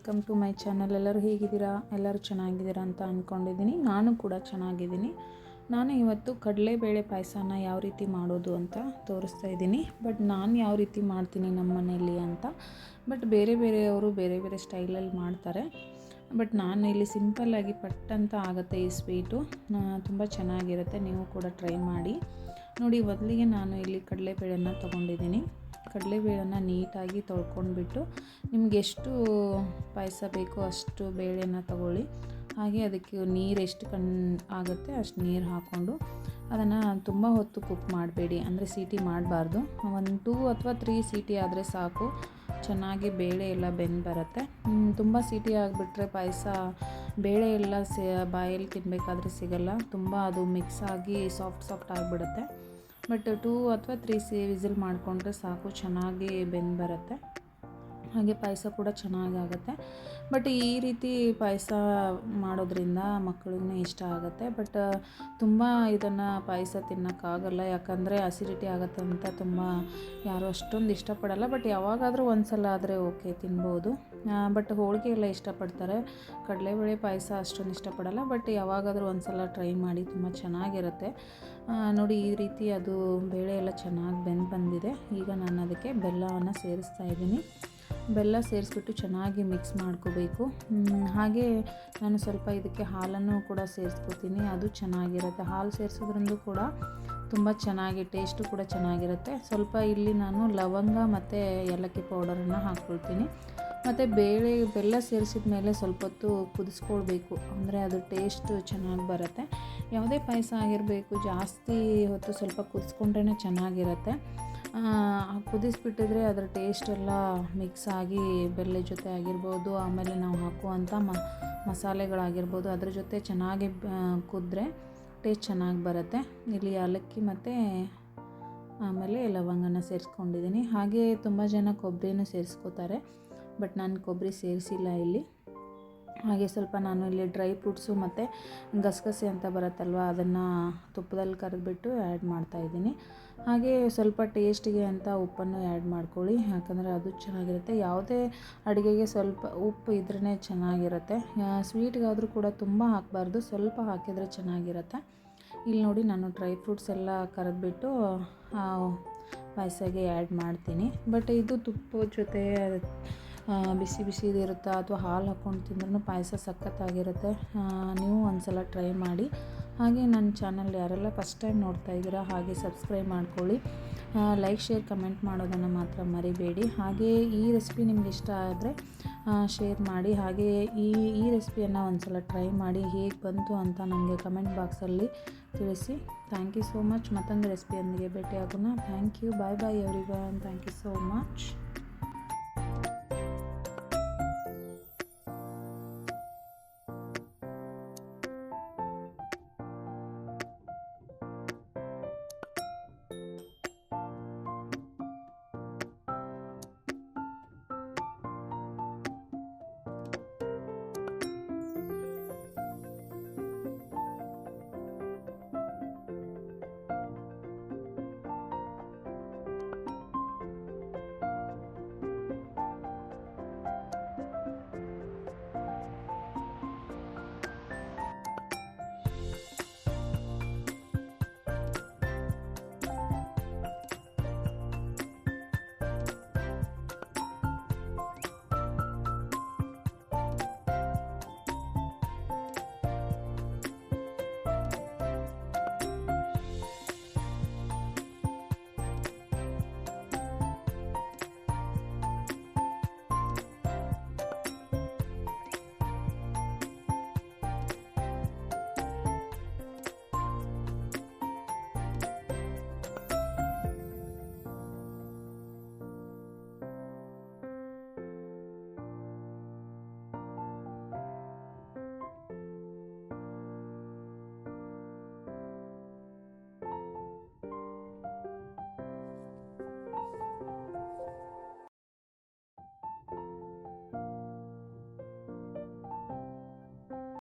Welcome to my channel. ಎಲ್ಲರೂ ಹೇಗಿದ್ದೀರಾ? ಎಲ್ಲರೂ ಚೆನ್ನಾಗಿದ್ದೀರಾ ಅಂತ ಅಂದ್ಕೊಂಡಿದ್ದೀನಿ. ನಾನು ಕೂಡ ಚೆನ್ನಾಗಿದ್ದೀನಿ. ನಾನು ಇವತ್ತು ಕಡಲೆಬೇಳೆ ಪಾಯಸನ ಯಾವ ರೀತಿ ಮಾಡೋದು ಅಂತ ತೋರಿಸ್ತಾ ಇದ್ದೀನಿ. ಬಟ್ ನಾನು ಯಾವ ರೀತಿ ಮಾಡ್ತೀನಿ ನಮ್ಮ ಮನೆಯಲ್ಲಿ ಅಂತ. ಬಟ್ ಬೇರೆಯವರು ಬೇರೆ ಬೇರೆ ಸ್ಟೈಲಲ್ಲಿ ಮಾಡ್ತಾರೆ. ಬಟ್ ನಾನು ಇಲ್ಲಿ ಸಿಂಪಲ್ಲಾಗಿ ಪಟ್ಟಂತ ಆಗುತ್ತೆ ಈ ಸ್ವೀಟು. ತುಂಬ ಚೆನ್ನಾಗಿರುತ್ತೆ. ನೀವು ಕೂಡ ಟ್ರೈ ಮಾಡಿ ನೋಡಿ. ಮೊದಲಿಗೆ ನಾನು ಇಲ್ಲಿ ಕಡಲೆಬೇಳೆನ ತೊಗೊಂಡಿದ್ದೀನಿ. ಕಡಲೆಬೇಳೆನ ನೀಟಾಗಿ ತೊಳ್ಕೊಂಡ್ಬಿಟ್ಟು ನಿಮ್ಗೆ ಎಷ್ಟು ಪಾಯಸ ಬೇಕೋ ಅಷ್ಟು ಬೇಳೆನ ತಗೊಳ್ಳಿ. ಹಾಗೆ ಅದಕ್ಕೆ ನೀರು ಎಷ್ಟು ಆಗುತ್ತೆ ಅಷ್ಟು ನೀರು ಹಾಕ್ಕೊಂಡು ಅದನ್ನು ತುಂಬ ಹೊತ್ತು ಕುಕ್ ಮಾಡಬೇಡಿ, ಅಂದರೆ ಸೀಟಿ ಮಾಡಬಾರ್ದು. 1 2 ಅಥವಾ 3 ಸೀಟಿ ಆದರೆ ಸಾಕು. ಚೆನ್ನಾಗಿ ಬೇಳೆ ಎಲ್ಲ ಬೆಂದು ಬರುತ್ತೆ. ತುಂಬ ಸೀಟಿ ಆಗಿಬಿಟ್ರೆ ಪಾಯಸ ಬೇಳೆ ಎಲ್ಲ ಬಾಯಲ್ಲಿ ತಿನ್ನಬೇಕಾದ್ರೆ ಸಿಗಲ್ಲ. ತುಂಬ ಅದು ಮಿಕ್ಸ್ ಆಗಿ ಸಾಫ್ಟ್ ಆಗಿಬಿಡುತ್ತೆ. ಬಟ್ 2 ಅಥವಾ 3 ವಿಸಿಲ್ ಮಾಡಿಕೊಂಡ್ರೆ ಸಾಕು, ಚೆನ್ನಾಗಿ ಬೆಂದು ಬರುತ್ತೆ. ಹಾಗೆ ಪಾಯಸ ಕೂಡ ಚೆನ್ನಾಗಾಗುತ್ತೆ. ಬಟ್ ಈ ರೀತಿ ಪಾಯಸ ಮಾಡೋದ್ರಿಂದ ಮಕ್ಕಳಿಗೂ ಇಷ್ಟ ಆಗುತ್ತೆ. ಬಟ್ ತುಂಬ ಇದನ್ನು ಪಾಯಸ ತಿನ್ನೋಕ್ಕಾಗಲ್ಲ, ಯಾಕಂದರೆ ಅಸಿಡಿಟಿ ಆಗುತ್ತೆ ಅಂತ ತುಂಬ ಯಾರು ಅಷ್ಟೊಂದು ಇಷ್ಟಪಡಲ್ಲ. ಬಟ್ ಯಾವಾಗಾದರೂ ಒಂದು ಸಲ ಆದರೆ ಓಕೆ, ತಿನ್ಬೋದು. ಬಟ್ ಹೋಳಿಗೆ ಎಲ್ಲ ಇಷ್ಟಪಡ್ತಾರೆ. ಕಡಲೆಬೇಳೆ ಪಾಯಸ ಅಷ್ಟೊಂದು ಇಷ್ಟಪಡಲ್ಲ. ಬಟ್ ಯಾವಾಗಾದರೂ ಒಂದು ಸಲ ಟ್ರೈ ಮಾಡಿ, ತುಂಬ ಚೆನ್ನಾಗಿರುತ್ತೆ. ನೋಡಿ, ಈ ರೀತಿ ಅದು ಬೇಳೆ ಎಲ್ಲ ಚೆನ್ನಾಗಿ ಬೆಂದು ಬಂದಿದೆ. ಈಗ ನಾನು ಅದಕ್ಕೆ ಬೆಲ್ಲವನ್ನು ಸೇರಿಸ್ತಾ ಇದ್ದೀನಿ. ಬೆಲ್ಲ ಸೇರಿಸ್ಬಿಟ್ಟು ಚೆನ್ನಾಗಿ ಮಿಕ್ಸ್ ಮಾಡ್ಕೋಬೇಕು. ಹಾಗೆ ನಾನು ಸ್ವಲ್ಪ ಇದಕ್ಕೆ ಹಾಲನ್ನು ಕೂಡ ಸೇರಿಸ್ಕೊತೀನಿ, ಅದು ಚೆನ್ನಾಗಿರುತ್ತೆ. ಹಾಲು ಸೇರಿಸೋದ್ರಿಂದ ಕೂಡ ತುಂಬ ಚೆನ್ನಾಗಿ ಟೇಸ್ಟು ಕೂಡ ಚೆನ್ನಾಗಿರುತ್ತೆ. ಸ್ವಲ್ಪ ಇಲ್ಲಿ ನಾನು ಲವಂಗ ಮತ್ತು ಏಲಕ್ಕಿ ಪೌಡರನ್ನು ಹಾಕ್ಕೊಳ್ತೀನಿ. ಮತ್ತು ಬೆಲ್ಲ ಸೇರಿಸಿದ ಮೇಲೆ ಸ್ವಲ್ಪ ಹೊತ್ತು ಕುದಿಸ್ಕೊಳ್ಬೇಕು, ಅಂದರೆ ಅದು ಟೇಸ್ಟು ಚೆನ್ನಾಗಿ ಬರುತ್ತೆ. ಯಾವುದೇ ಪಾಯಸ ಆಗಿರಬೇಕು, ಜಾಸ್ತಿ ಹೊತ್ತು ಸ್ವಲ್ಪ ಕುದಿಸ್ಕೊಂಡ್ರೇ ಚೆನ್ನಾಗಿರುತ್ತೆ. ಕುದಿಸ್ಬಿಟ್ಟಿದ್ರೆ ಅದರ ಟೇಸ್ಟ್ ಎಲ್ಲ ಮಿಕ್ಸ್ ಆಗಿ ಬೆಲ್ಲ ಜೊತೆ ಆಗಿರ್ಬೋದು, ಆಮೇಲೆ ನಾವು ಹಾಕುವಂಥ ಮಸಾಲೆಗಳಾಗಿರ್ಬೋದು ಅದ್ರ ಜೊತೆ ಚೆನ್ನಾಗಿ ಕುದ್ರೆ ಟೇಸ್ಟ್ ಚೆನ್ನಾಗಿ ಬರುತ್ತೆ. ಇಲ್ಲಿ ಏಲಕ್ಕಿ ಮತ್ತು ಆಮೇಲೆ ಲವಂಗನ ಸೇರಿಸ್ಕೊಂಡಿದ್ದೀನಿ. ಹಾಗೆ ತುಂಬ ಜನ ಕೊಬ್ಬರಿನೂ ಸೇರಿಸ್ಕೋತಾರೆ. ಬಟ್ ನಾನು ಕೊಬ್ಬರಿ ಸೇರಿಸಿಲ್ಲ ಇಲ್ಲಿ. ಹಾಗೆ ಸ್ವಲ್ಪ ನಾನು ಇಲ್ಲಿ ಡ್ರೈ ಫ್ರೂಟ್ಸು ಮತ್ತು ಗಸಗಸೆ ಅಂತ ಬರುತ್ತಲ್ವ, ಅದನ್ನು ತುಪ್ಪದಲ್ಲಿ ಕರೆದ್ಬಿಟ್ಟು ಆ್ಯಡ್ ಮಾಡ್ತಾಯಿದ್ದೀನಿ. ಹಾಗೆ ಸ್ವಲ್ಪ ಟೇಸ್ಟಿಗೆ ಅಂತ ಉಪ್ಪನ್ನು ಆ್ಯಡ್ ಮಾಡ್ಕೊಳ್ಳಿ, ಯಾಕಂದರೆ ಅದು ಚೆನ್ನಾಗಿರುತ್ತೆ. ಯಾವುದೇ ಅಡುಗೆಗೆ ಸ್ವಲ್ಪ ಉಪ್ಪು ಇದ್ರೇ ಚೆನ್ನಾಗಿರುತ್ತೆ. ಸ್ವೀಟ್ಗಾದರೂ ಕೂಡ ತುಂಬ ಹಾಕಬಾರ್ದು, ಸ್ವಲ್ಪ ಹಾಕಿದರೆ ಚೆನ್ನಾಗಿರುತ್ತೆ. ಇಲ್ಲಿ ನೋಡಿ, ನಾನು ಡ್ರೈ ಫ್ರೂಟ್ಸ್ ಎಲ್ಲ ಕರೆದ್ಬಿಟ್ಟು ಪಾಯಸಗೆ ಆ್ಯಡ್ ಮಾಡ್ತೀನಿ. ಬಟ್ ಇದು ತುಪ್ಪದ ಜೊತೆ ಬಿಸಿ ಇರುತ್ತಾ ಅಥವಾ ಹಾಲು ಹಾಕ್ಕೊಂಡು ತಿಂದ್ರೂ ಪಾಯಸ ಸಖತ್ತಾಗಿರುತ್ತೆ. ನೀವು ಒಂದು ಸಲ ಟ್ರೈ ಮಾಡಿ. ಹಾಗೆ ನನ್ನ ಚಾನಲ್ ಯಾರೆಲ್ಲ ಫಸ್ಟ್ ಟೈಮ್ ನೋಡ್ತಾ ಇದ್ದೀರಾ ಹಾಗೆ ಸಬ್ಸ್ಕ್ರೈಬ್ ಮಾಡ್ಕೊಳ್ಳಿ. ಲೈಕ್, ಶೇರ್, ಕಮೆಂಟ್ ಮಾಡೋದನ್ನು ಮಾತ್ರ ಮರಿಬೇಡಿ. ಹಾಗೆ ಈ ರೆಸಿಪಿ ನಿಮ್ಗೆ ಇಷ್ಟ ಆದರೆ ಶೇರ್ ಮಾಡಿ. ಹಾಗೆ ಈ ರೆಸಿಪಿಯನ್ನು ಒಂದು ಸಲ ಟ್ರೈ ಮಾಡಿ, ಹೇಗೆ ಬಂತು ಅಂತ ನನಗೆ ಕಮೆಂಟ್ ಬಾಕ್ಸಲ್ಲಿ ತಿಳಿಸಿ. Thank you so much. ಮತ್ತೊಂದು ರೆಸಿಪಿಯೊಂದಿಗೆ ಭೇಟಿಯಾಗೋಣ. Thank you. Bye everyone. Thank you so much.